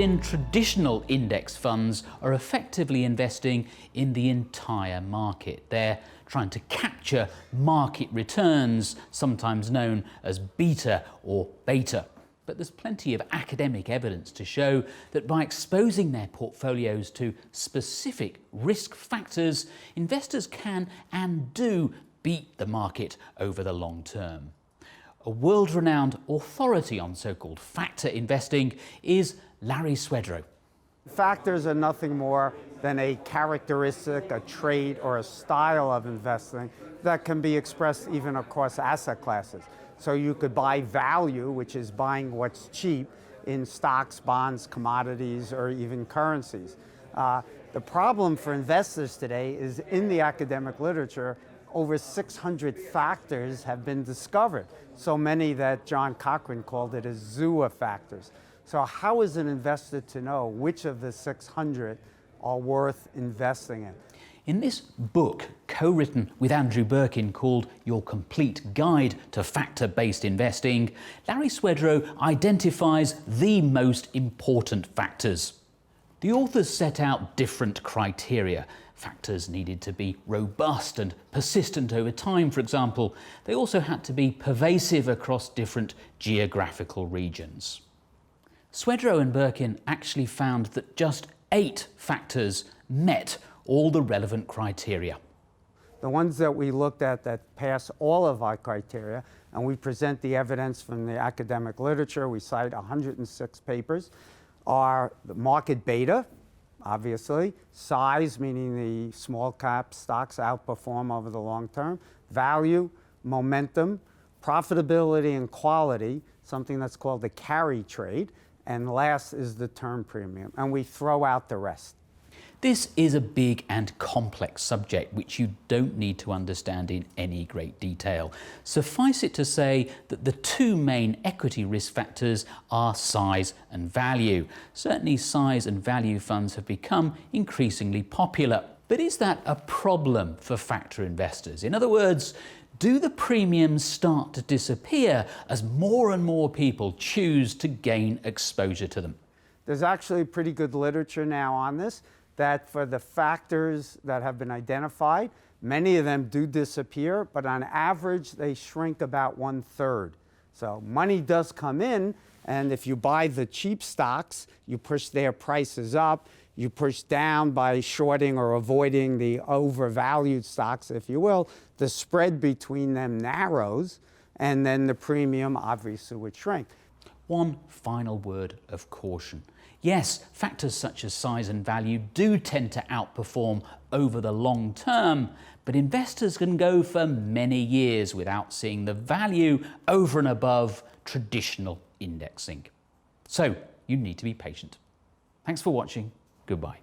in traditional index funds are effectively investing in the entire market. They're trying to capture market returns, sometimes known as beta or beta. But there's plenty of academic evidence to show that by exposing their portfolios to specific risk factors, investors can and do beat the market over the long term. A world-renowned authority on so-called factor investing is Larry Swedroe. Factors are nothing more than a characteristic, a trait, or a style of investing that can be expressed even across asset classes. So you could buy value, which is buying what's cheap, in stocks, bonds, commodities, or even currencies. The problem for investors today is in the academic literature, over 600 factors have been discovered. So many that John Cochrane called it as zoo of factors. So how is an investor to know which of the 600 are worth investing in? In this book, co-written with Andrew Birkin, called Your Complete Guide to Factor-Based Investing, Larry Swedroe identifies the most important factors. The authors set out different criteria. Factors needed to be robust and persistent over time, for example. They also had to be pervasive across different geographical regions. Swedroe and Birkin actually found that just 8 factors met all the relevant criteria. The ones that we looked at that pass all of our criteria, and we present the evidence from the academic literature, we cite 106 papers, are the market beta, obviously, size, meaning the small cap stocks outperform over the long term, value, momentum, profitability and quality, something that's called the carry trade, and last is the term premium, and we throw out the rest. This is a big and complex subject which you don't need to understand in any great detail. Suffice it to say that the 2 main equity risk factors are size and value. Certainly size and value funds have become increasingly popular. But is that a problem for factor investors? In other words, do the premiums start to disappear as more and more people choose to gain exposure to them? There's actually pretty good literature now on this, that for the factors that have been identified, many of them do disappear, but on average they shrink about 1/3. So money does come in, and if you buy the cheap stocks, you push their prices up, you push down by shorting or avoiding the overvalued stocks, if you will, the spread between them narrows, and then the premium obviously would shrink. One final word of caution. Yes, factors such as size and value do tend to outperform over the long term, but investors can go for many years without seeing the value over and above traditional indexing. So you need to be patient. Thanks for watching. Goodbye.